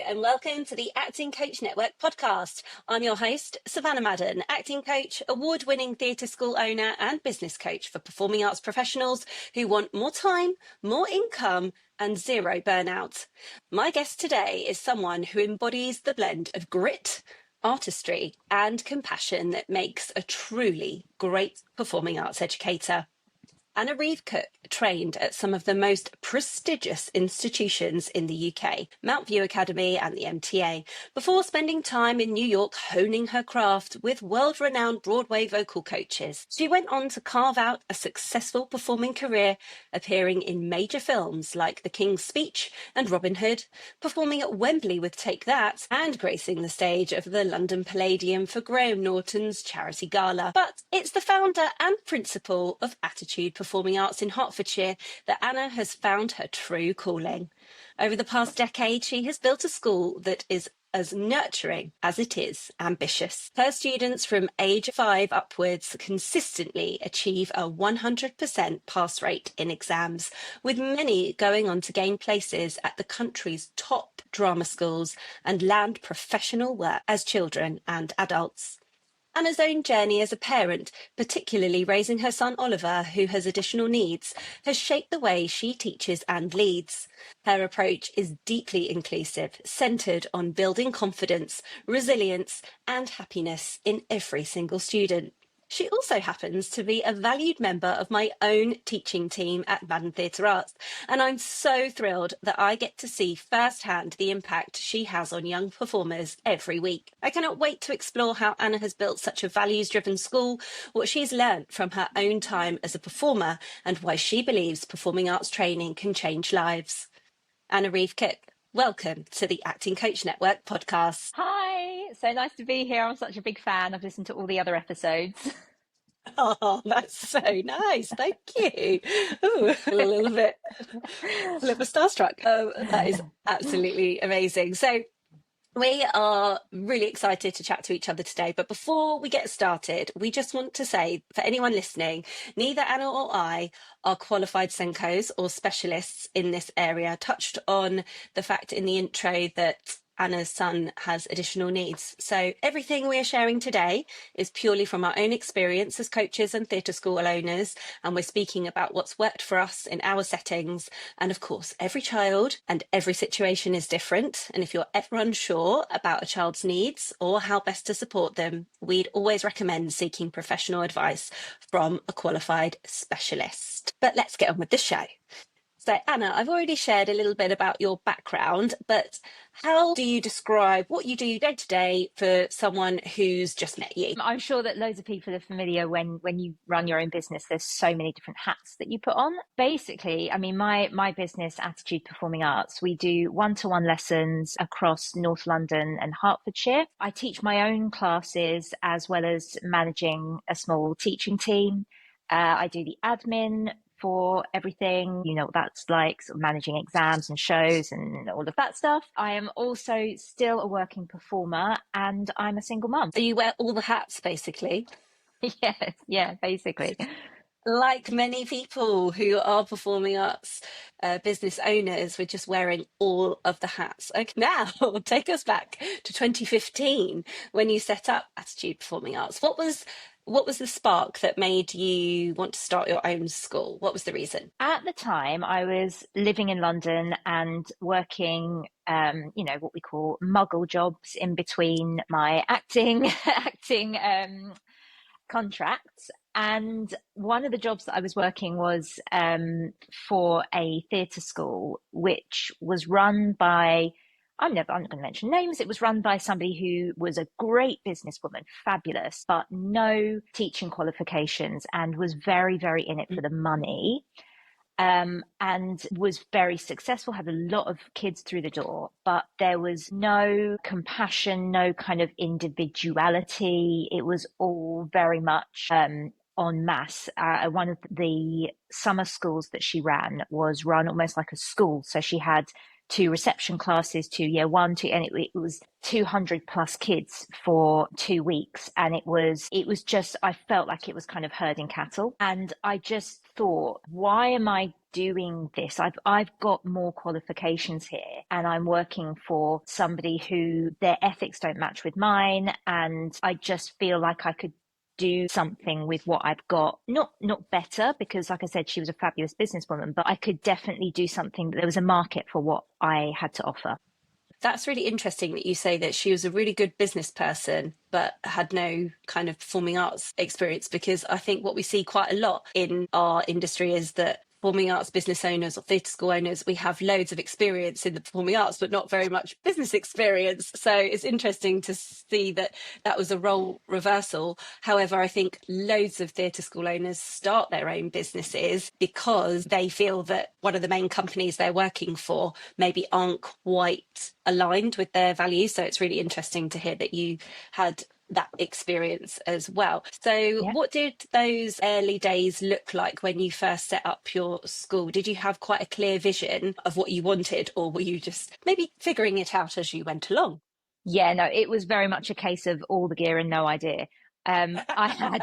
and welcome to the Acting Coach Network podcast. I'm your host, Savannah Madden, acting coach, award-winning theatre school owner and business coach for performing arts professionals who want more time, more income and zero burnout. My guest today is someone who embodies the blend of grit, artistry and compassion that makes a truly great performing arts educator. Anna Reeve Cook trained at some of the most prestigious institutions in the UK, Mount View Academy and the MTA, before spending time in New York honing her craft with world-renowned Broadway vocal coaches. She went on to carve out a successful performing career, appearing in major films like The King's Speech and Robin Hood, performing at Wembley with Take That, and gracing the stage of the London Palladium for Graham Norton's charity gala. But it's the founder and principal of Attitude Performing Arts in Hertfordshire that Anna has found her true calling. Over the past decade, she has built a school that is as nurturing as it is ambitious. Her students from age 5 upwards consistently achieve a 100% pass rate in exams, with many going on to gain places at the country's top drama schools and land professional work as children and adults. Anna's own journey as a parent, particularly raising her son Oliver, who has additional needs, has shaped the way she teaches and leads. Her approach is deeply inclusive, centred on building confidence, resilience and happiness in every single student. She also happens to be a valued member of my own teaching team at Madden Theatre Arts, and I'm so thrilled that I get to see firsthand the impact she has on young performers every week. I cannot wait to explore how Anna has built such a values-driven school, what she's learnt from her own time as a performer, and why she believes performing arts training can change lives. Anna Reeve Cook, welcome to the Acting Coach Network podcast. Hi, so nice to be here. I'm such a big fan. I've listened to all the other episodes. Oh, that's so nice. Thank you. Ooh, a little bit starstruck. That is absolutely amazing. So we are really excited to chat to each other today. But before we get started, we just want to say, for anyone listening, neither Anna or I are qualified Senkos or specialists in this area. Touched on the fact in the intro that Anna's son has additional needs. So everything we are sharing today is purely from our own experience as coaches and theatre school owners, and we're speaking about what's worked for us in our settings. And of course, every child and every situation is different. And if you're ever unsure about a child's needs or how best to support them, we'd always recommend seeking professional advice from a qualified specialist. But let's get on with the show. So Anna, I've already shared a little bit about your background, but how do you describe what you do day to day for someone who's just met you? I'm sure that loads of people are familiar when you run your own business, there's so many different hats that you put on. Basically, I mean, my business, Attitude Performing Arts, we do one-to-one lessons across North London and Hertfordshire. I teach my own classes as well as managing a small teaching team. I do the admin for everything, you know what that's like, sort of managing exams and shows and all of that stuff. I am also still a working performer and I'm a single mum. So you wear all the hats, basically? Yes, yeah, basically. Like many people who are performing arts business owners, we're just wearing all of the hats. Okay, now take us back to 2015 when you set up Attitude Performing Arts. What was the spark that made you want to start your own school? What was the reason? At the time, I was living in London and working, what we call muggle jobs in between my acting contracts. And one of the jobs that I was working was for a theatre school, which was run by, I'm not going to mention names. It was run by somebody who was a great businesswoman, fabulous, but no teaching qualifications and was very, very in it for the money. And was very successful, had a lot of kids through the door, but there was no compassion, no kind of individuality. It was all very much en masse. One of the summer schools that she ran was run almost like a school. So she had two reception classes, two year one, two, and it was 200 plus kids for 2 weeks. And it was just, I felt like it was kind of herding cattle. And I just thought, why am I doing this? I've got more qualifications here, and I'm working for somebody who their ethics don't match with mine. And I just feel like I could do something with what I've got. Not better, because like I said, she was a fabulous businesswoman, but I could definitely do something. There was a market for what I had to offer. That's really interesting that you say that she was a really good business person, but had no kind of performing arts experience, because I think what we see quite a lot in our industry is that performing arts business owners or theatre school owners, we have loads of experience in the performing arts, but not very much business experience. So it's interesting to see that that was a role reversal. However, I think loads of theatre school owners start their own businesses because they feel that one of the main companies they're working for maybe aren't quite aligned with their values. So it's really interesting to hear that you had that experience as well. So Yeah. what did those early days look like when you first set up your school? Did you have quite a clear vision of what you wanted, or were you just maybe figuring it out as you went along? Yeah, no, it was very much a case of all the gear and no idea. I had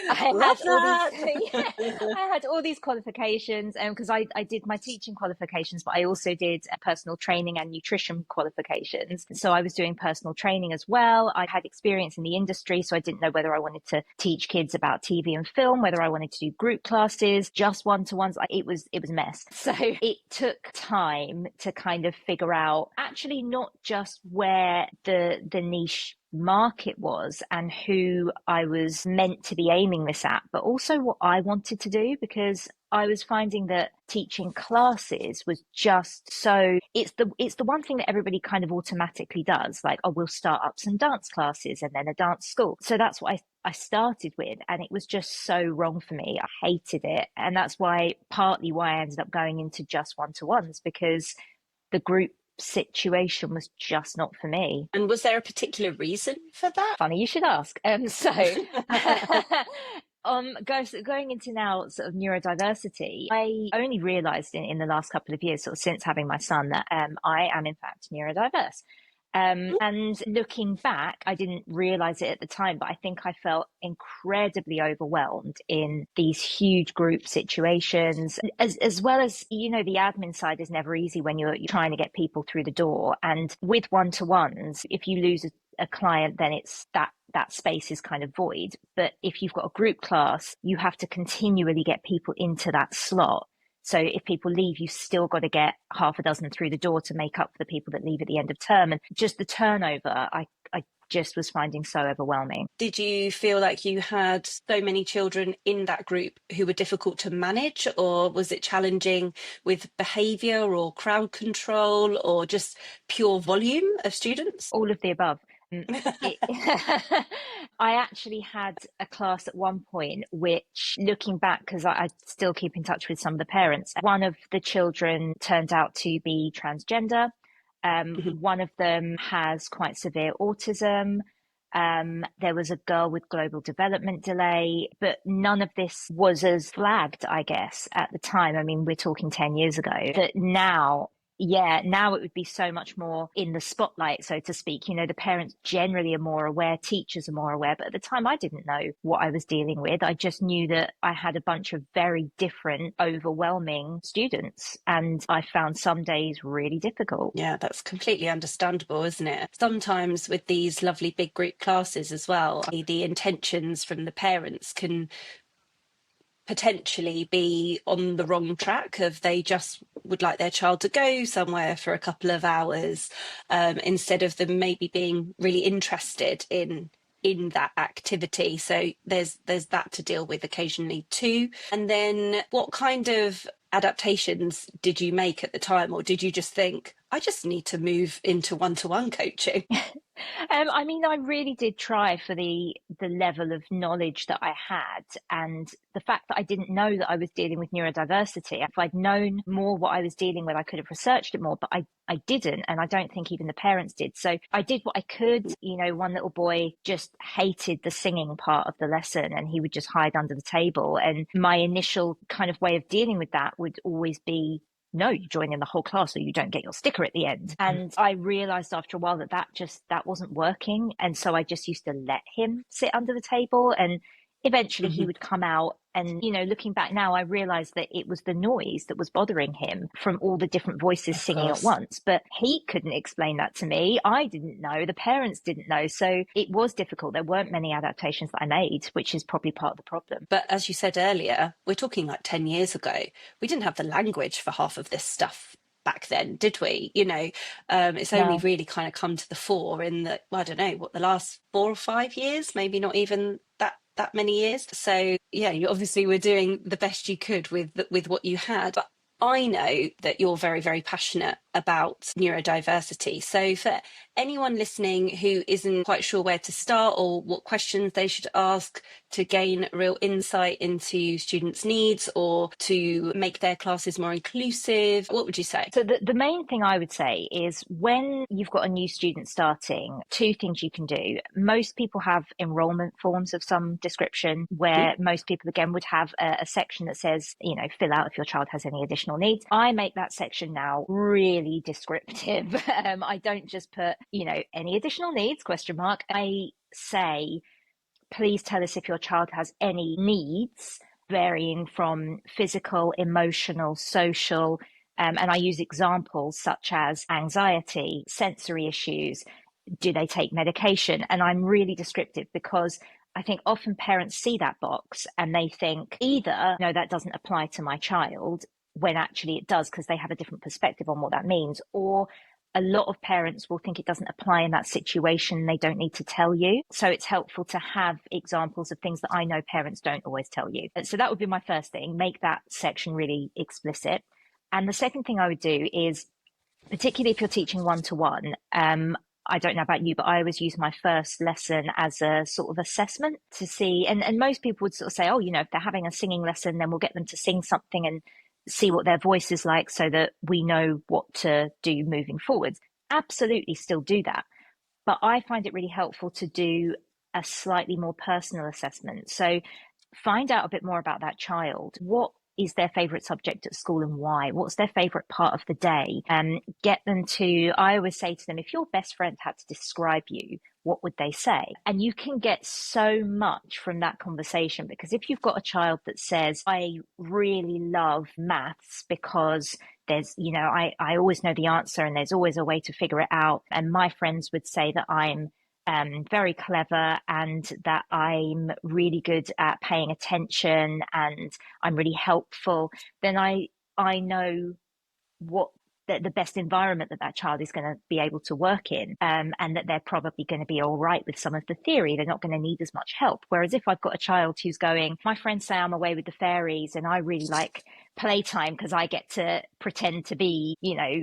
I Love had all these that. yeah, I had all these qualifications, because I did my teaching qualifications, but I also did personal training and nutrition qualifications. So I was doing personal training as well. I had experience in the industry, so I didn't know whether I wanted to teach kids about TV and film, whether I wanted to do group classes, just one-to-ones. It was a mess. So it took time to kind of figure out actually not just where the niche market was and who I was meant to be aiming this at, but also what I wanted to do, because I was finding that teaching classes was just so it's the one thing that everybody kind of automatically does, like, oh, we'll start up some dance classes and then a dance school. So that's what I started with, and it was just so wrong for me. I hated it, and that's partly why I ended up going into just one-to-ones, because the group situation was just not for me. And was there a particular reason for that? Funny you should ask. Going into now sort of neurodiversity, I only realised in the last couple of years, sort of since having my son, that I am in fact neurodiverse. And looking back, I didn't realize it at the time, but I think I felt incredibly overwhelmed in these huge group situations, as well as, the admin side is never easy when you're trying to get people through the door. And with one-to-ones, if you lose a client, then it's that space is kind of void. But if you've got a group class, you have to continually get people into that slot. So if people leave, you've still got to get half a dozen through the door to make up for the people that leave at the end of term. And just the turnover, I just was finding so overwhelming. Did you feel like you had so many children in that group who were difficult to manage, or was it challenging with behaviour or crowd control or just pure volume of students? All of the above. I actually had a class at one point, which, looking back, because I still keep in touch with some of the parents, one of the children turned out to be transgender. One of them has quite severe autism. There was a girl with global development delay, but none of this was as flagged, I guess, at the time. I mean, we're talking 10 years ago. But now it would be so much more in the spotlight, so to speak. The parents generally are more aware, teachers are more aware, but at the time I didn't know what I was dealing with. I just knew that I had a bunch of very different, overwhelming students, and I found some days really difficult. Yeah, that's completely understandable, isn't it? Sometimes with these lovely big group classes as well, the intentions from the parents can potentially be on the wrong track of they just would like their child to go somewhere for a couple of hours, instead of them maybe being really interested in that activity. So there's that to deal with occasionally too. And then what kind of adaptations did you make at the time, or did you just think, I just need to move into one-to-one coaching? I mean, I really did try for the level of knowledge that I had, and the fact that I didn't know that I was dealing with neurodiversity. If I'd known more what I was dealing with, I could have researched it more, but I didn't, and I don't think even the parents did. So I did what I could. One little boy just hated the singing part of the lesson, and he would just hide under the table. And my initial kind of way of dealing with that would always be no, you join in the whole class or you don't get your sticker at the end. And I realized after a while that wasn't working. And so I just used to let him sit under the table, and eventually he Mhm. would come out. And, looking back now, I realized that it was the noise that was bothering him from all the different voices Of singing at course. once. But he couldn't explain that to me. I didn't know. The parents didn't know. So it was difficult. There weren't many adaptations that I made, which is probably part of the problem. But as you said earlier, we're talking like 10 years ago. We didn't have the language for half of this stuff back then, did we? It's only No. really kind of come to the fore in the, well, I don't know, what, the last 4 or 5 years, maybe not even that many years. So yeah, you obviously were doing the best you could with what you had. But I know that you're very, very passionate about neurodiversity. So for anyone listening who isn't quite sure where to start or what questions they should ask to gain real insight into students' needs or to make their classes more inclusive, what would you say? So the main thing I would say is when you've got a new student starting, two things you can do. Most people have enrollment forms of some description where most people, again, would have a section that says, fill out if your child has any additional needs. I make that section now really descriptive. I don't just put, any additional needs, question mark. I say, please tell us if your child has any needs varying from physical, emotional, social, and I use examples such as anxiety, sensory issues, do they take medication? And I'm really descriptive because I think often parents see that box and they think either, no, that doesn't apply to my child, when actually it does because they have a different perspective on what that means, or a lot of parents will think it doesn't apply in that situation. They don't need to tell you. So it's helpful to have examples of things that I know parents don't always tell you. So that would be my first thing, make that section really explicit. And the second thing I would do is, particularly if you're teaching one-to-one, I don't know about you, but I always use my first lesson as a sort of assessment to see, and most people would sort of say, oh, if they're having a singing lesson, then we'll get them to sing something and see what their voice is like so that we know what to do moving forwards. Absolutely still do that. But I find it really helpful to do a slightly more personal assessment. So find out a bit more about that child. What is their favorite subject at school and why? What's their favorite part of the day? Get them to, I always say to them, if your best friend had to describe you, what would they say? And you can get so much from that conversation, because if you've got a child that says, I really love maths because there's, I always know the answer and there's always a way to figure it out. And my friends would say that I'm very clever and that I'm really good at paying attention and I'm really helpful, then I know what the best environment that child is going to be able to work in, and that they're probably going to be all right with some of the theory. They're not going to need as much help. Whereas if I've got a child who's going, my friends say I'm away with the fairies and I really like playtime because I get to pretend to be,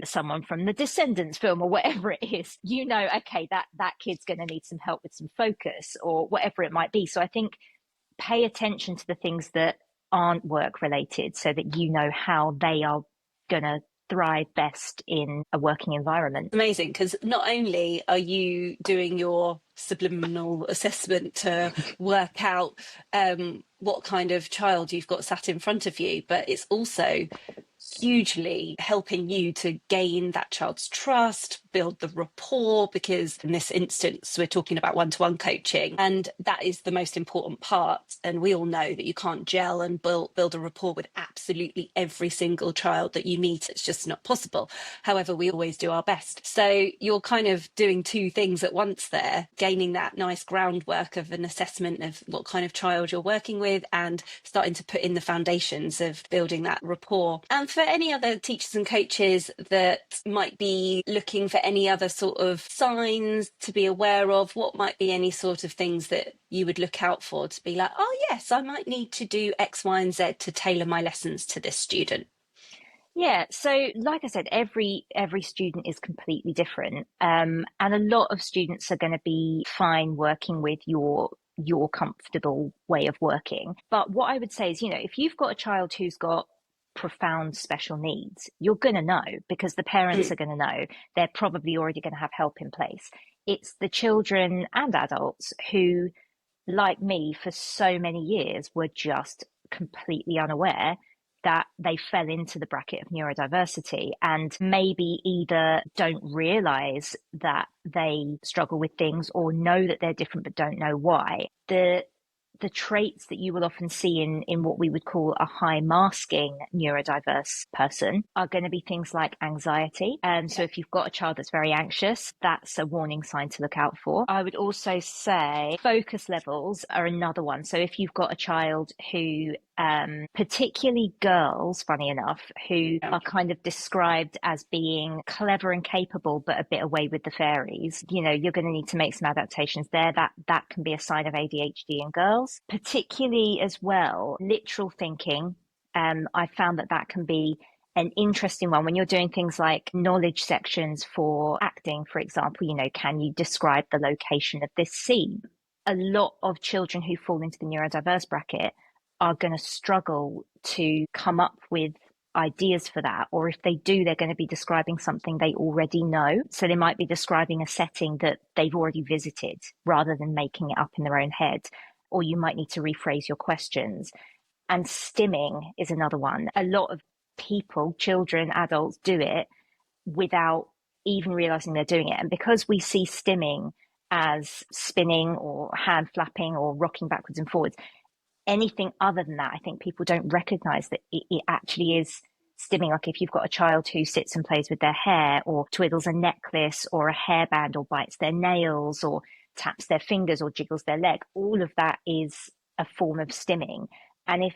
someone from the Descendants film or whatever it is, okay, that kid's going to need some help with some focus or whatever it might be. So I think pay attention to the things that aren't work related so that how they are going to thrive best in a working environment. Amazing, because not only are you doing your subliminal assessment to work out what kind of child you've got sat in front of you, but it's also hugely helping you to gain that child's trust, build the rapport, because in this instance, we're talking about one-to-one coaching, and that is the most important part. And we all know that you can't gel and build a rapport with absolutely every single child that you meet. It's just not possible. However, we always do our best. So you're kind of doing two things at once there, gaining that nice groundwork of an assessment of what kind of child you're working with and starting to put in the foundations of building that rapport. And for any other teachers and coaches that might be looking for any other sort of signs to be aware of, what might be any sort of things that you would look out for to be like, oh yes, I might need to do X, Y, and Z to tailor my lessons to this student? Yeah, so like I said, every student is completely different, and a lot of students are going to be fine working with your comfortable way of working. But what I would say is, if you've got a child who's got profound special needs, you're going to know because the parents are going to know. They're probably already going to have help in place. It's the children and adults who, like me, for so many years were just completely unaware that they fell into the bracket of neurodiversity and maybe either don't realize that they struggle with things or know that they're different but don't know why. The traits that you will often see in what we would call a high masking neurodiverse person are going to be things like anxiety. So if you've got a child that's very anxious, that's a warning sign to look out for. I would also say focus levels are another one. So if you've got a child who, particularly girls, funny enough, who are kind of described as being clever and capable, but a bit away with the fairies, you know, you're going to need to make some adaptations there. That can be a sign of ADHD in girls. Particularly as well, literal thinking. I found that can be an interesting one when you're doing things like knowledge sections for acting, for example. You know, can you describe the location of this scene? A lot of children who fall into the neurodiverse bracket are going to struggle to come up with ideas for that, or if they do, they're going to be describing something they already know. So they might be describing a setting that they've already visited rather than making it up in their own head. Or you might need to rephrase your questions. And stimming is another one. A lot of people, children, adults, do it without even realizing they're doing it. And because we see stimming as spinning or hand flapping or rocking backwards and forwards, anything other than that, I think people don't recognize that it actually is stimming. Like if you've got a child who sits and plays with their hair or twiddles a necklace or a hairband or bites their nails or taps their fingers or jiggles their leg, all of that is a form of stimming. And if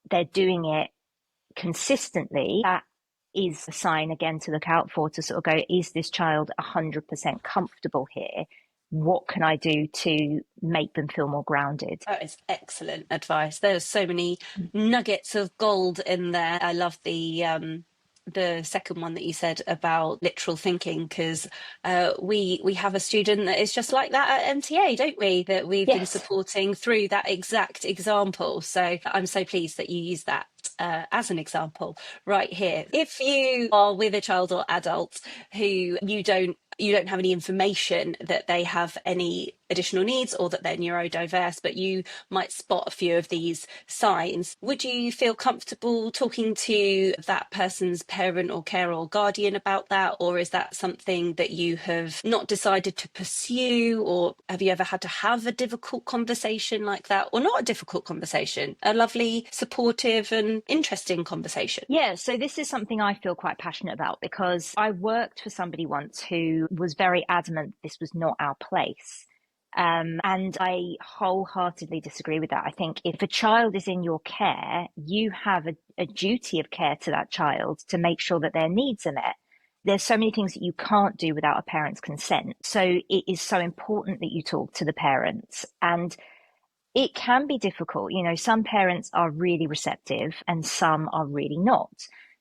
they're doing it consistently, that is a sign again to look out for, to sort of go, is this child 100% comfortable here? What can I do to make them feel more grounded? That is excellent advice. There's so many nuggets of gold in there. I love the second one that you said about literal thinking, because we have a student that is just like that at MTA, don't we? That we've been supporting through that exact example. So I'm so pleased that you use that as an example right here. If you are with a child or adult who you don't have any information that they have any additional needs or that they're neurodiverse, but you might spot a few of these signs, would you feel comfortable talking to that person's parent or carer or guardian about that? Or is that something that you have not decided to pursue? Or have you ever had to have a difficult conversation like that? Or not a difficult conversation, a lovely, supportive and interesting conversation? Yeah, so this is something I feel quite passionate about because I worked for somebody once who was very adamant this was not our place. And I wholeheartedly disagree with that. I think if a child is in your care, you have a duty of care to that child to make sure that their needs are met. There's so many things that you can't do without a parent's consent. So it is so important that you talk to the parents. And it can be difficult. You know, some parents are really receptive and some are really not.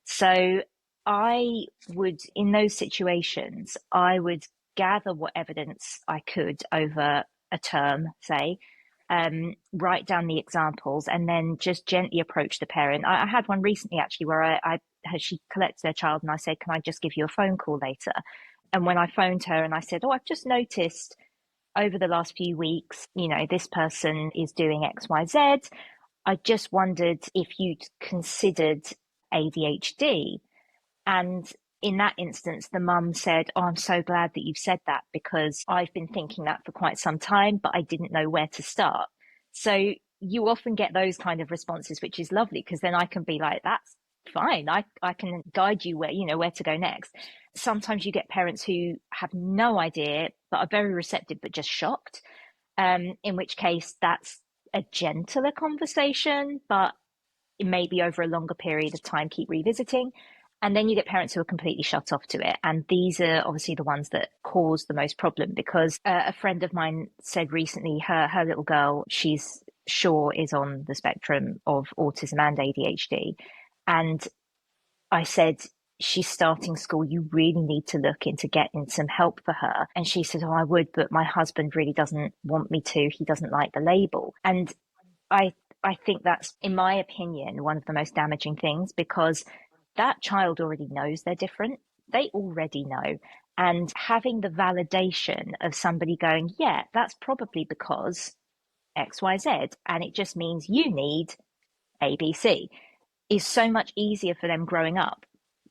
So I would, in those situations, I would gather what evidence I could over a term, say, write down the examples and then just gently approach the parent. I had one recently actually where she collected their child and I said, can I just give you a phone call later? And when I phoned her and I said, oh, I've just noticed over the last few weeks, you know, this person is doing X, Y, Z. I just wondered if you'd considered ADHD. And in that instance, the mum said, oh, I'm so glad that you've said that because I've been thinking that for quite some time, but I didn't know where to start. So you often get those kind of responses, which is lovely because then I can be like, that's fine. I can guide you where to go next. Sometimes you get parents who have no idea, but are very receptive, but just shocked. In which case that's a gentler conversation, but maybe over a longer period of time, keep revisiting. And then you get parents who are completely shut off to it. And these are obviously the ones that cause the most problem because a friend of mine said recently her little girl, she's sure is on the spectrum of autism and ADHD. And I said, she's starting school. You really need to look into getting some help for her. And she said, oh, I would, but my husband really doesn't want me to. He doesn't like the label. And I think that's, in my opinion, one of the most damaging things because that child already knows they're different. They already know. And having the validation of somebody going, yeah, that's probably because X, Y, Z. And it just means you need ABC. is so much easier for them growing up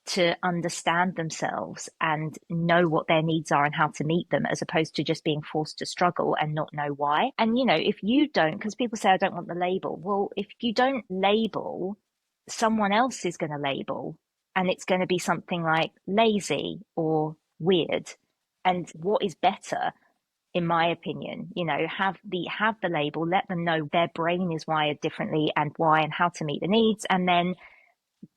to understand themselves and know what their needs are and how to meet them, as opposed to just being forced to struggle and not know why. And, if you don't, because people say, I don't want the label. Well, if you don't label, someone else is going to label, and it's going to be something like lazy or weird. And what is better, in my opinion, have the label, let them know their brain is wired differently and why and how to meet the needs, and then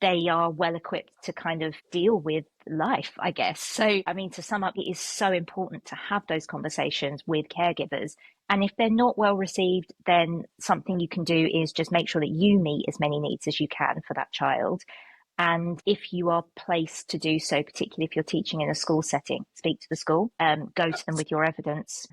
they are well equipped to kind of deal with life, I guess. So, I mean, to sum up, it is so important to have those conversations with caregivers. And if they're not well received, then something you can do is just make sure that you meet as many needs as you can for that child. And if you are placed to do so, particularly if you're teaching in a school setting, speak to the school, go to them with your evidence.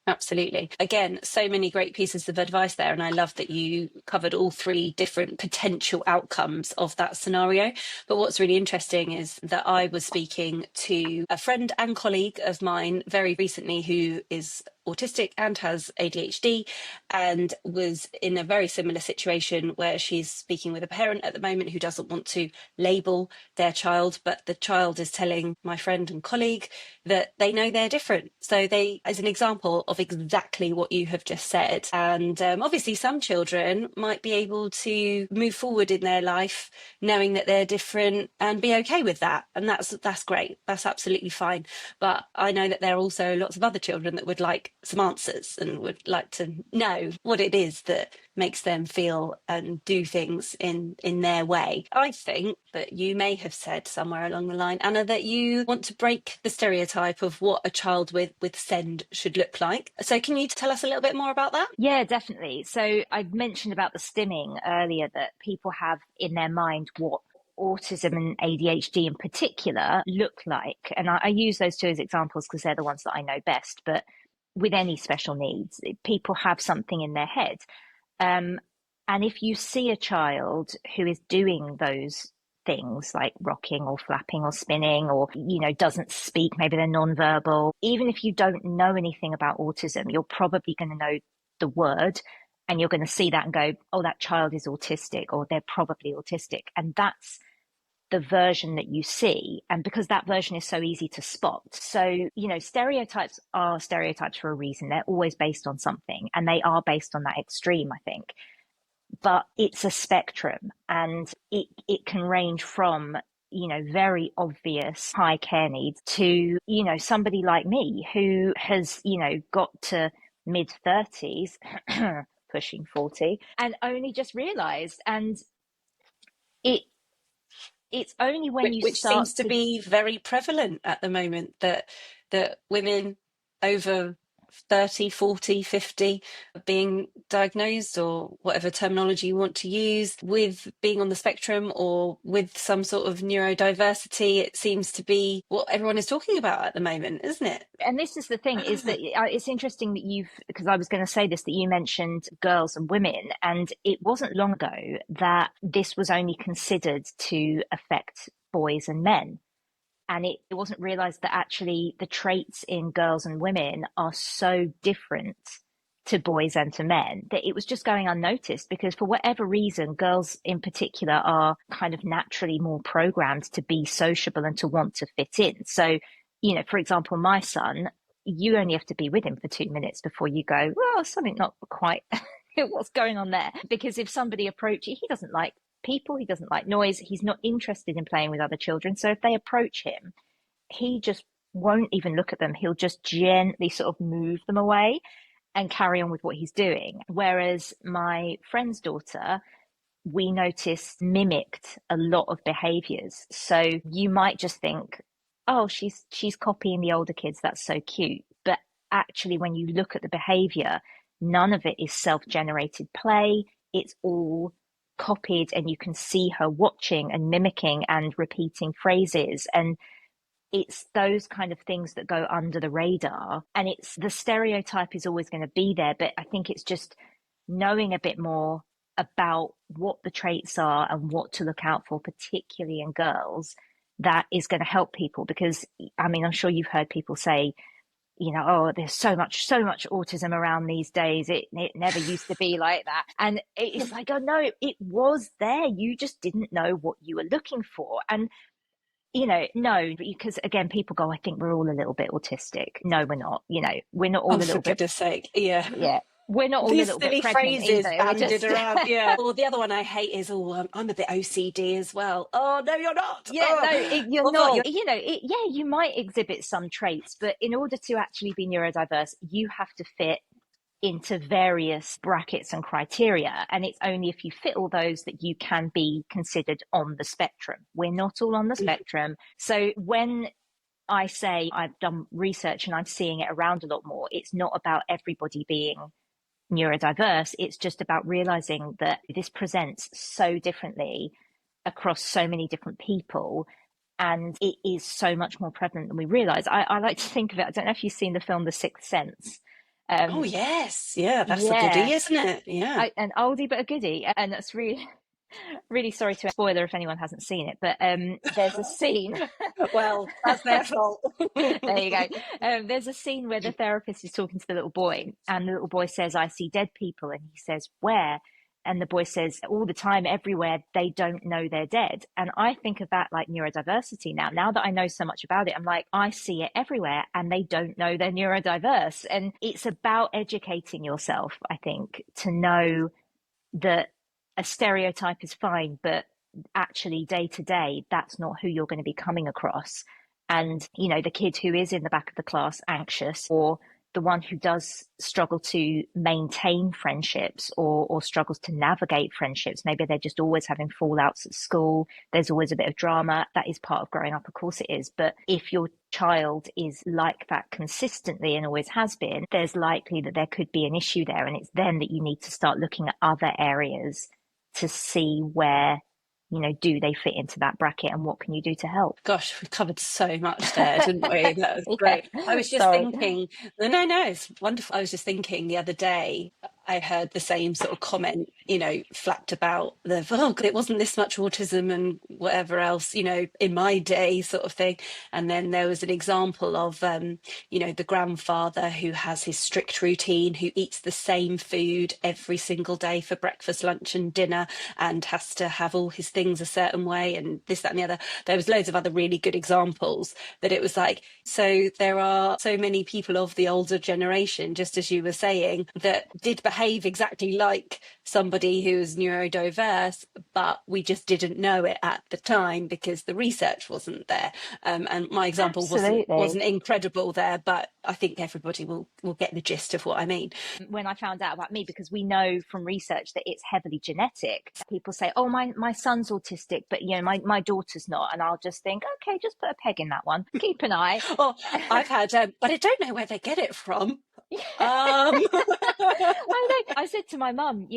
Absolutely. Again, so many great pieces of advice there. And I love that you covered all three different potential outcomes of that scenario. But what's really interesting is that I was speaking to a friend and colleague of mine very recently who is autistic and has ADHD, and was in a very similar situation where she's speaking with a parent at the moment who doesn't want to label their child, but the child is telling my friend and colleague that they know they're different. So they, as an example of exactly what you have just said. And obviously some children might be able to move forward in their life knowing that they're different and be okay with that. And that's great. That's absolutely fine. But I know that there are also lots of other children that would like some answers and would like to know what it is that makes them feel and do things in their way. I think that you may have said somewhere along the line, Anna, that you want to break the stereotype of what a child with SEND should look like. So can you tell us a little bit more about that? Yeah, definitely. So I mentioned about the stimming earlier, that people have in their mind what autism and ADHD in particular look like. And I use those two as examples because they're the ones that I know best. But with any special needs, people have something in their head. And if you see a child who is doing those things like rocking or flapping or spinning, or, doesn't speak, maybe they're nonverbal, even if you don't know anything about autism, you're probably going to know the word, and you're going to see that and go, oh, that child is autistic, or they're probably autistic. And that's the version that you see. And because that version is so easy to spot. So, stereotypes are stereotypes for a reason. They're always based on something, and they are based on that extreme, I think. But it's a spectrum, and it can range from, very obvious high care needs to, somebody like me who has, got to mid 30s, pushing 40, and only just realized. And it it's only when you Which start seems to to. be very prevalent at the moment, that women over 30, 40, 50 are being diagnosed, or whatever terminology you want to use, with being on the spectrum or with some sort of neurodiversity. It seems to be what everyone is talking about at the moment, isn't it? And this is the thing, is that it's interesting that because I was going to say this, that you mentioned girls and women, and it wasn't long ago that this was only considered to affect boys and men. And it wasn't realized that actually the traits in girls and women are so different to boys and to men, that it was just going unnoticed, because for whatever reason, girls in particular are kind of naturally more programmed to be sociable and to want to fit in. So, for example, my son, you only have to be with him for 2 minutes before you go, well, something not quite what's going on there. Because if somebody approaches, he doesn't like people, he doesn't like noise, he's not interested in playing with other children. So if they approach him, he just won't even look at them. He'll just gently sort of move them away and carry on with what he's doing. Whereas my friend's daughter, we noticed, mimicked a lot of behaviors. So you might just think, oh, she's copying the older kids, that's so cute. But actually, when you look at the behavior, none of it is self-generated play. It's all copied, and you can see her watching and mimicking and repeating phrases. And it's those kind of things that go under the radar. And it's the stereotype is always going to be there. But I think it's just knowing a bit more about what the traits are and what to look out for, particularly in girls, that is going to help people. Because, I mean, I'm sure you've heard people say, oh, there's so much autism around these days. It never used to be like that. And it's like, oh no, it was there. You just didn't know what you were looking for. And, no, because again, people go, I think we're all a little bit autistic. No, we're not. We're not all Oh, a for little bit. goodness sake. Yeah. Yeah. We're not all a These little bit silly pregnant phrases either. We're bandied just, around. Yeah. Or the other one I hate is, I'm a bit OCD as well. Oh, no, you're not. yeah, no, you're not. Oh. Yeah, you might exhibit some traits, but in order to actually be neurodiverse, you have to fit into various brackets and criteria. And it's only if you fit all those that you can be considered on the spectrum. We're not all on the spectrum. So when I say I've done research and I'm seeing it around a lot more, it's not about everybody being neurodiverse. It's just about realizing that this presents so differently across so many different people. And it is so much more prevalent than we realize. I like to think of it, I don't know if you've seen the film The Sixth Sense. Oh, yes. Yeah, that's a Yeah, goodie, isn't it? Yeah. an oldie but a goodie. And that's really, really sorry to spoiler if anyone hasn't seen it, but there's a scene. Well, that's their fault. There you go. There's a scene where the therapist is talking to the little boy, and the little boy says, I see dead people. And he says, where? And the boy says, all the time, everywhere, they don't know they're dead. And I think of that like neurodiversity now. Now that I know so much about it, I'm like, I see it everywhere and they don't know they're neurodiverse. And it's about educating yourself, I think, to know that a stereotype is fine, but actually day to day, that's not who you're going to be coming across. And, the kid who is in the back of the class anxious, or the one who does struggle to maintain friendships or struggles to navigate friendships. Maybe they're just always having fallouts at school. There's always a bit of drama. That is part of growing up. Of course it is. But if your child is like that consistently and always has been, there's likely that there could be an issue there. And it's then that you need to start looking at other areas to see where, do they fit into that bracket and what can you do to help? Gosh, we covered so much there, didn't we? That was great. I was just Sorry. thinking, no, it's wonderful. I was just thinking the other day, I heard the same sort of comment, flapped about God, it wasn't this much autism and whatever else, in my day sort of thing. And then there was an example of, the grandfather who has his strict routine, who eats the same food every single day for breakfast, lunch and dinner, and has to have all his things a certain way and this, that and the other. There was loads of other really good examples that it was like, so there are so many people of the older generation, just as you were saying, that did behave exactly like somebody who is neurodiverse, but we just didn't know it at the time because the research wasn't there. And my example wasn't incredible there, but I think everybody will get the gist of what I mean. When I found out about me, because we know from research that it's heavily genetic, people say, oh, my son's autistic, but my daughter's not. And I'll just think, okay, just put a peg in that one. Keep an eye. Oh, I've had, but I don't know where they get it from. I said to my mum,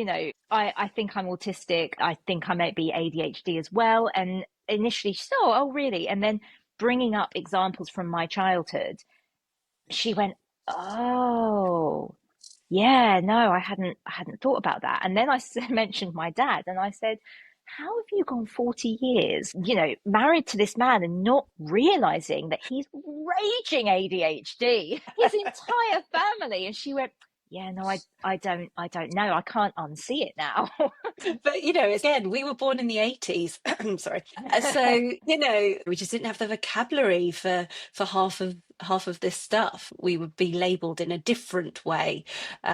I think I'm autistic. I think I might be ADHD as well. And initially she said, oh, really? And then bringing up examples from my childhood, she went, oh, yeah, no, I hadn't thought about that. And then I mentioned my dad and I said, how have you gone 40 years, married to this man and not realizing that he's raging ADHD, his entire family? And she went, yeah, no, I don't know. I can't unsee it now. But, again, we were born in the 80s. I'm sorry. So, we just didn't have the vocabulary for half of this stuff. We would be labelled in a different way,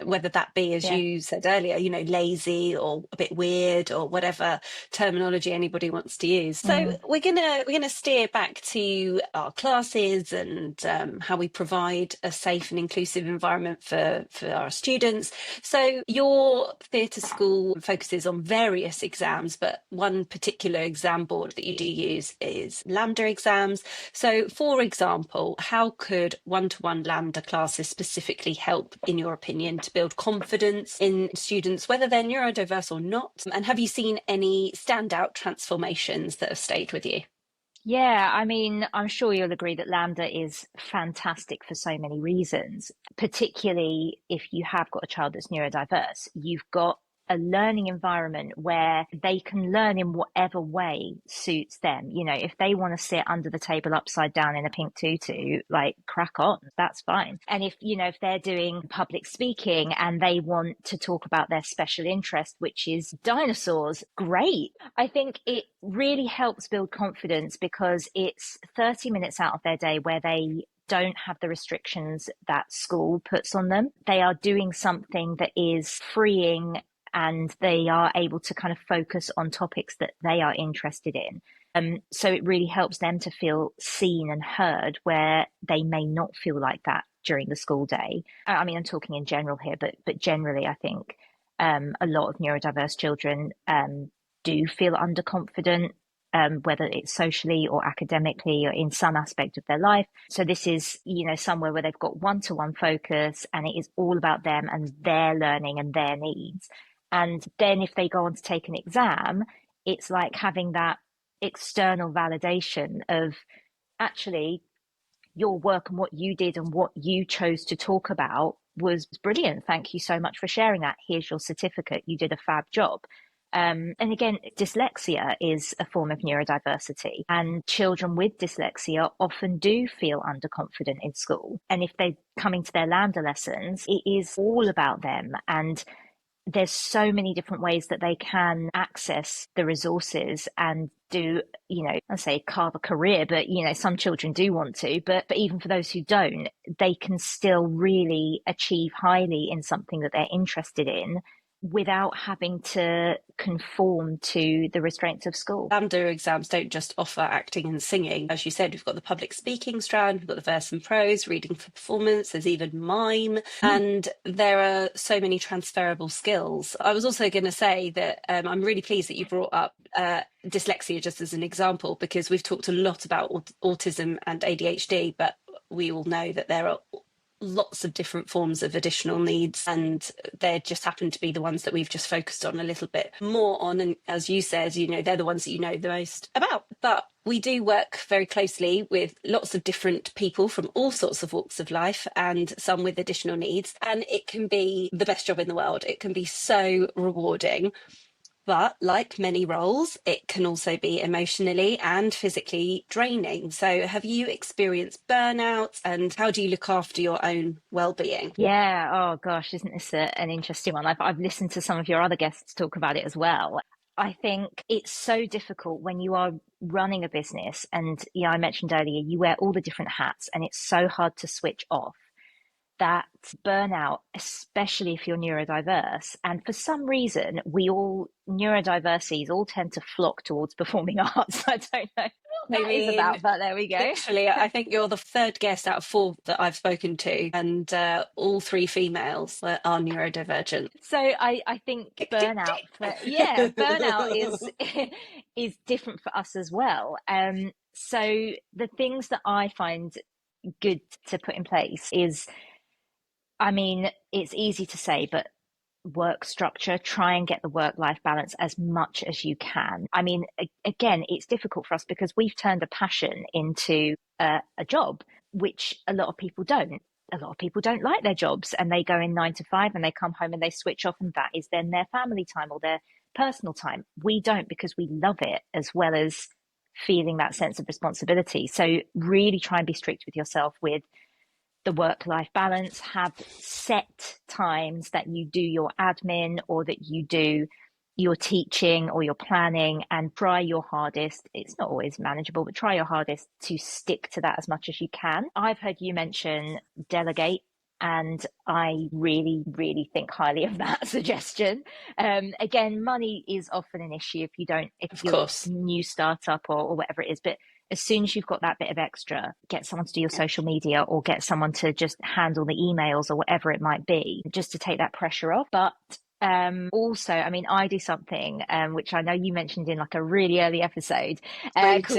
whether that be, as you said earlier, lazy or a bit weird or whatever terminology anybody wants to use. So we're gonna steer back to our classes and how we provide a safe and inclusive environment for our students. So your theatre school focuses on various exams, but one particular exam board that you do use is LAMDA exams. So, for example, how could one-to-one LAMDA classes specifically help, in your opinion, to build confidence in students, whether they're neurodiverse or not? And have you seen any standout transformations that have stayed with you? Yeah, I mean, I'm sure you'll agree that LAMDA is fantastic for so many reasons, particularly if you have got a child that's neurodiverse. You've got a learning environment where they can learn in whatever way suits them. You know, if they want to sit under the table upside down in a pink tutu, like crack on, that's fine. And if, you know, if they're doing public speaking and they want to talk about their special interest, which is dinosaurs, great. I think it really helps build confidence because it's 30 minutes out of their day where they don't have the restrictions that school puts on them. They are doing something that is freeing and they are able to kind of focus on topics that they are interested in. So it really helps them to feel seen and heard where they may not feel like that during the school day. I mean, I'm talking in general here, but generally, I think a lot of neurodiverse children do feel underconfident, whether it's socially or academically or in some aspect of their life. So this is, you know, somewhere where they've got one-to-one focus and it is all about them and their learning and their needs. And then if they go on to take an exam, it's like having that external validation of actually your work and what you did and what you chose to talk about was brilliant. Thank you so much for sharing that. Here's your certificate. You did a fab job. And again, dyslexia is a form of neurodiversity, and children with dyslexia often do feel underconfident in school. And if they're coming to their LAMDA lessons, it is all about them. And there's so many different ways that they can access the resources and do, you know, I say carve a career, but, you know, some children do want to, but even for those who don't, they can still really achieve highly in something that they're interested in without having to conform to the restraints of school. LAMDA exams don't just offer acting and singing. As you said, we've got the public speaking strand, we've got the verse and prose, reading for performance, there's even mime, and there are so many transferable skills. I was also going to say that I'm really pleased that you brought up dyslexia just as an example, because we've talked a lot about autism and ADHD, but we all know that there are lots of different forms of additional needs, and they just happen to be the ones that we've just focused on a little bit more on. And as you said, you know, they're the ones that you know the most about. But we do work very closely with lots of different people from all sorts of walks of life, and some with additional needs. And it can be the best job in the world. It can be so rewarding. But like many roles, it can also be emotionally and physically draining. So have you experienced burnout, and how do you look after your own well-being? Yeah. Oh gosh, isn't this an interesting one? I've listened to some of your other guests talk about it as well. I think it's so difficult when you are running a business, and yeah, I mentioned earlier, you wear all the different hats and it's so hard to switch off. That burnout, especially if you're neurodiverse, and for some reason, neurodiversities all tend to flock towards performing arts. I don't know what that is about, but there we go. Literally, I think you're the third guest out of 4 that I've spoken to, and all 3 females are neurodivergent. So I think burnout, is different for us as well. So the things that I find good to put in place is, I mean, it's easy to say, but work structure, try and get the work-life balance as much as you can. I mean, again, it's difficult for us because we've turned a passion into a job, which a lot of people don't. A lot of people don't like their jobs, and they go in 9 to 5 and they come home and they switch off, and that is then their family time or their personal time. We don't, because we love it, as well as feeling that sense of responsibility. So really try and be strict with yourself with the work-life balance. Have set times that you do your admin or that you do your teaching or your planning, and try your hardest. It's not always manageable, but try your hardest to stick to that as much as you can. I've heard you mention delegate, and I really, really think highly of that suggestion. Again, money is often an issue if you're a new startup or whatever it is, but as soon as you've got that bit of extra, get someone to do your social media, or get someone to just handle the emails or whatever it might be, just to take that pressure off. But also, I mean, I do something which I know you mentioned in like a really early episode called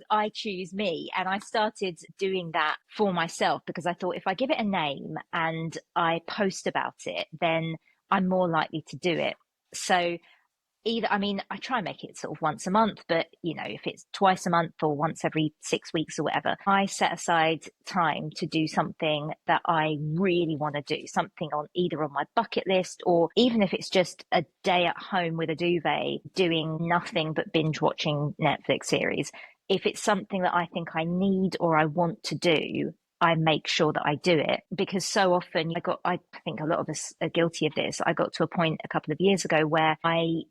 I Choose Me. And I started doing that for myself because I thought if I give it a name and I post about it, then I'm more likely to do it. So either, I mean, I try and make it sort of once a month, but you know, if it's twice a month or once every 6 weeks or whatever, I set aside time to do something that I really want to do, something on either on my bucket list, or even if it's just a day at home with a duvet doing nothing but binge watching Netflix series. If it's something that I think I need or I want to do, I make sure that I do it, because so often I think a lot of us are guilty of this. I got to a point a couple of years ago where I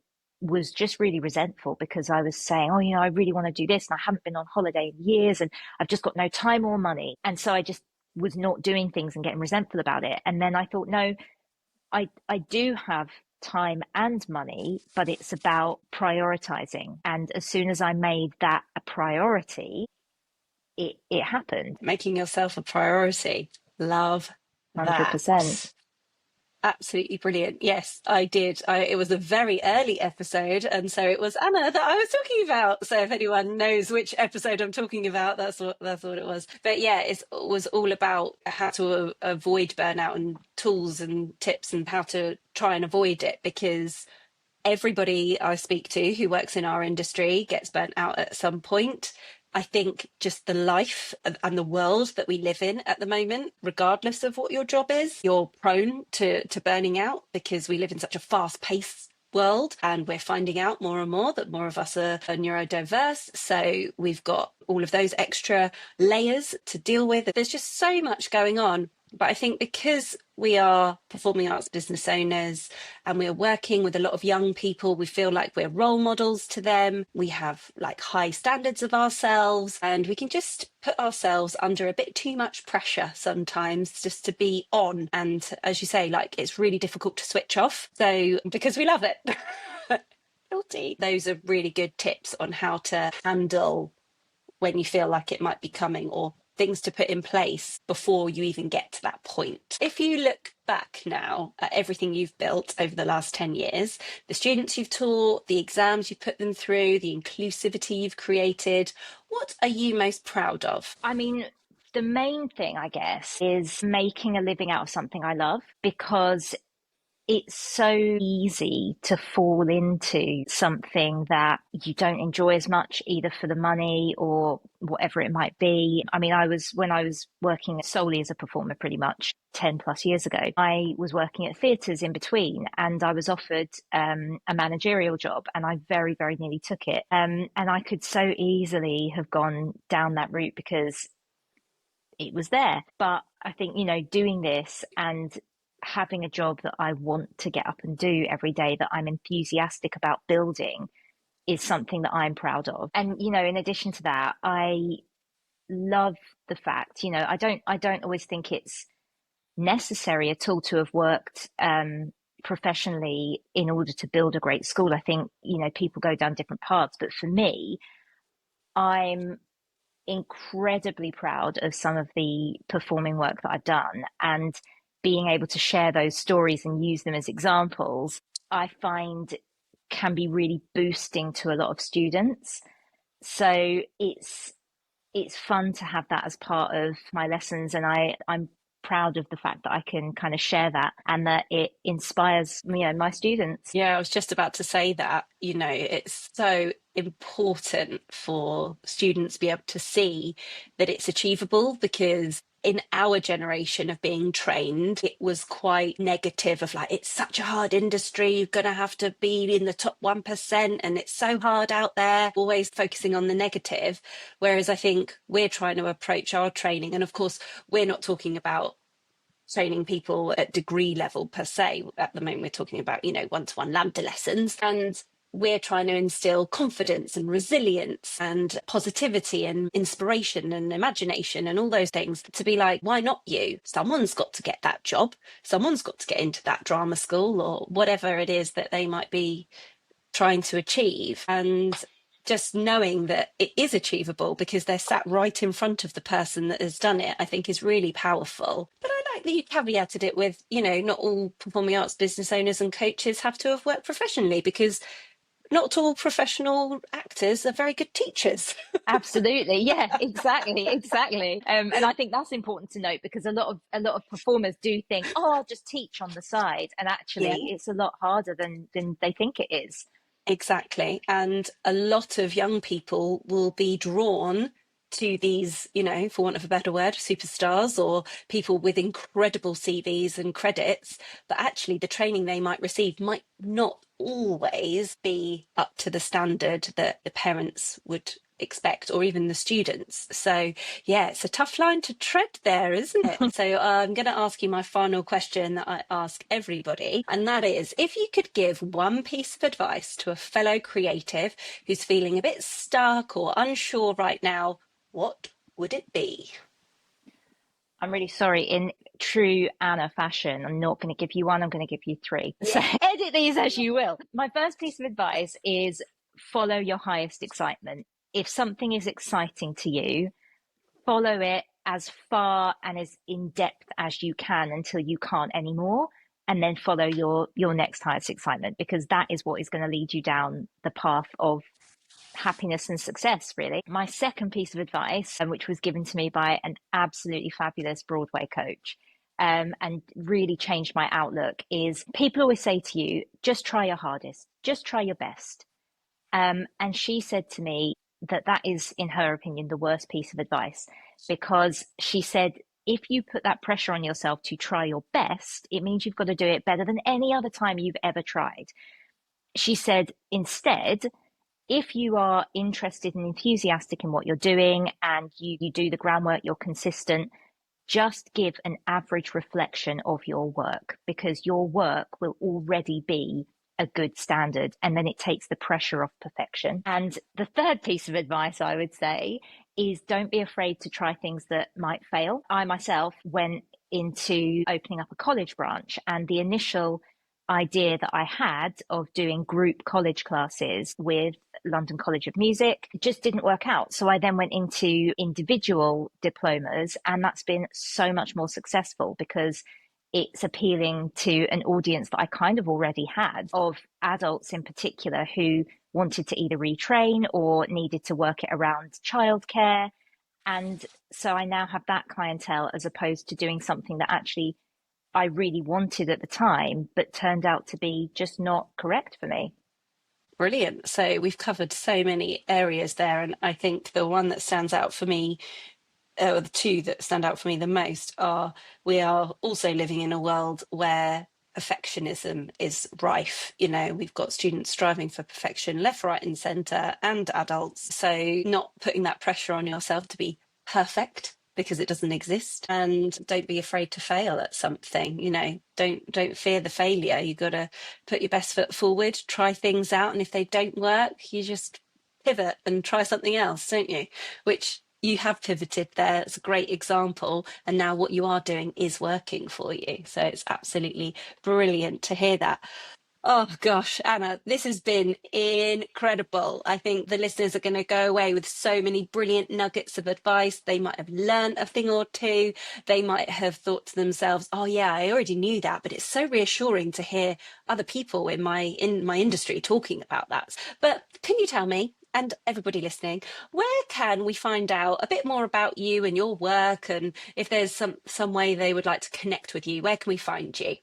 was just really resentful because I was saying, oh, you know, I really want to do this and I haven't been on holiday in years and I've just got no time or money. And so I just was not doing things and getting resentful about it. And then I thought, no, I do have time and money, but it's about prioritizing. And as soon as I made that a priority, it happened. Making yourself a priority. Love that. 100%. Absolutely brilliant. Yes, I did. It was a very early episode, and so it was Anna that I was talking about. So if anyone knows which episode I'm talking about, that's what it was. But yeah, it was all about how to avoid burnout and tools and tips and how to try and avoid it, because everybody I speak to who works in our industry gets burnt out at some point. I think just the life and the world that we live in at the moment, regardless of what your job is, you're prone to burning out because we live in such a fast-paced world, and we're finding out more and more that more of us are neurodiverse. So we've got all of those extra layers to deal with. There's just so much going on. But I think because we are performing arts business owners and we're working with a lot of young people, we feel like we're role models to them. We have like high standards of ourselves, and we can just put ourselves under a bit too much pressure sometimes just to be on. And as you say, like, it's really difficult to switch off. So because we love it. Guilty. Those are really good tips on how to handle when you feel like it might be coming, or things to put in place before you even get to that point. If you look back now at everything you've built over the last 10 years, the students you've taught, the exams you've put them through, the inclusivity you've created, what are you most proud of? I mean, the main thing, I guess, is making a living out of something I love, because it's so easy to fall into something that you don't enjoy as much, either for the money or whatever it might be. I mean, when I was working solely as a performer pretty much 10 plus years ago, I was working at theatres in between, and I was offered a managerial job, and I very, very nearly took it. And I could so easily have gone down that route because it was there. But I think, you know, doing this and having a job that I want to get up and do every day, that I'm enthusiastic about building, is something that I'm proud of. And, you know, in addition to that, I love the fact, you know, I don't always think it's necessary at all to have worked professionally in order to build a great school. I think, you know, people go down different paths, but for me, I'm incredibly proud of some of the performing work that I've done, and being able to share those stories and use them as examples, I find can be really boosting to a lot of students. So it's fun to have that as part of my lessons, and I'm proud of the fact that I can kind of share that and that it inspires, you know, my students. Yeah, I was just about to say that, you know, it's so important for students to be able to see that it's achievable, because in our generation of being trained, it was quite negative of like, it's such a hard industry, you're going to have to be in the top 1%, and it's so hard out there, always focusing on the negative. Whereas I think we're trying to approach our training, and of course, we're not talking about training people at degree level per se. At the moment, we're talking about, you know, one-to-one LAMDA lessons, and we're trying to instill confidence and resilience and positivity and inspiration and imagination and all those things, to be like, why not you? Someone's got to get that job. Someone's got to get into that drama school, or whatever it is that they might be trying to achieve. And just knowing that it is achievable because they're sat right in front of the person that has done it, I think is really powerful. But I like that you caveated it with, you know, not all performing arts business owners and coaches have to have worked professionally, because not all professional actors are very good teachers. Absolutely, yeah, exactly. And I think that's important to note, because a lot of performers do think, oh, I'll just teach on the side, and actually, Yeah. it's a lot harder than they think it is. Exactly. And a lot of young people will be drawn to these, for want of a better word, superstars or people with incredible CVs and credits. But actually, the training they might receive might not always be up to the standard that the parents would expect, or even the students. So yeah, it's a tough line to tread there, isn't it? So I'm going to ask you my final question that I ask everybody, and that is, if you could give one piece of advice to a fellow creative who's feeling a bit stuck or unsure right now, what would it be? I'm really sorry. In true Anna fashion, I'm not going to give you one, I'm going to give you three. So edit these as you will. My first piece of advice is follow your highest excitement. If something is exciting to you, follow it as far and as in depth as you can until you can't anymore. And then follow your next highest excitement, because that is what is going to lead you down the path of happiness and success, really. My second piece of advice, which was given to me by an absolutely fabulous Broadway coach, and really changed my outlook, is people always say to you, just try your hardest, just try your best. And she said to me that is, in her opinion, the worst piece of advice, because she said, if you put that pressure on yourself to try your best, it means you've got to do it better than any other time you've ever tried. She said, instead, if you are interested and enthusiastic in what you're doing and you do the groundwork, you're consistent, just give an average reflection of your work, because your work will already be a good standard, and then it takes the pressure off perfection. And the third piece of advice I would say is, don't be afraid to try things that might fail. I myself went into opening up a college branch, and the initial idea that I had of doing group college classes with London College of Music just didn't work out. So I then went into individual diplomas, and that's been so much more successful because it's appealing to an audience that I kind of already had, of adults in particular who wanted to either retrain or needed to work it around childcare. And so I now have that clientele, as opposed to doing something that actually I really wanted at the time, but turned out to be just not correct for me. Brilliant. So we've covered so many areas there. And I think the one that stands out for me, or the two that stand out for me the most, are we are also living in a world where perfectionism is rife. We've got students striving for perfection left, right, and centre, and adults. So not putting that pressure on yourself to be perfect, because it doesn't exist. And don't be afraid to fail at something. Don't fear the failure. You got to put your best foot forward, try things out, and if they don't work, you just pivot and try something else, don't you? Which you have pivoted there. It's a great example. And now what you are doing is working for you. So it's absolutely brilliant to hear that. Oh gosh, Anna, this has been incredible. I think the listeners are going to go away with so many brilliant nuggets of advice. They might have learned a thing or two. They might have thought to themselves, oh yeah, I already knew that, but it's so reassuring to hear other people in my industry talking about that. But can you tell me, and everybody listening, where can we find out a bit more about you and your work, and if there's some way they would like to connect with you, where can we find you?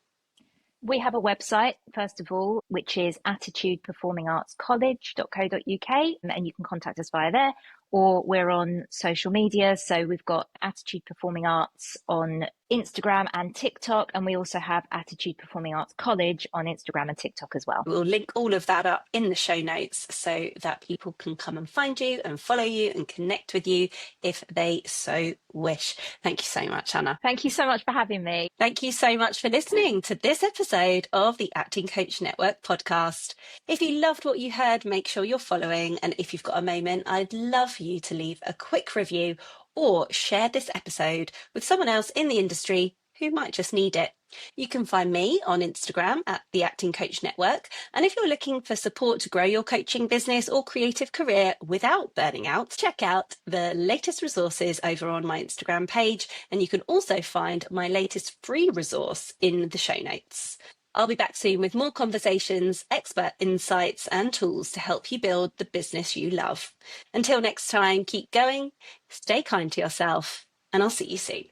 We have a website, first of all, which is attitudeperformingartscollege.co.uk, and you can contact us via there, or we're on social media. So we've got Attitude Performing Arts on Instagram and TikTok, and we also have Attitude Performing Arts College on Instagram and TikTok as well. We'll link all of that up in the show notes so that people can come and find you and follow you and connect with you if they so wish. Thank you so much, Anna. Thank you so much for having me. Thank you so much for listening to this episode of the Acting Coach Network podcast. If you loved what you heard, make sure you're following. And if you've got a moment, I'd love for you to leave a quick review or share this episode with someone else in the industry who might just need it. You can find me on Instagram at the Acting Coach Network. And if you're looking for support to grow your coaching business or creative career without burning out, check out the latest resources over on my Instagram page. And you can also find my latest free resource in the show notes. I'll be back soon with more conversations, expert insights, and tools to help you build the business you love. Until next time, keep going, stay kind to yourself, and I'll see you soon.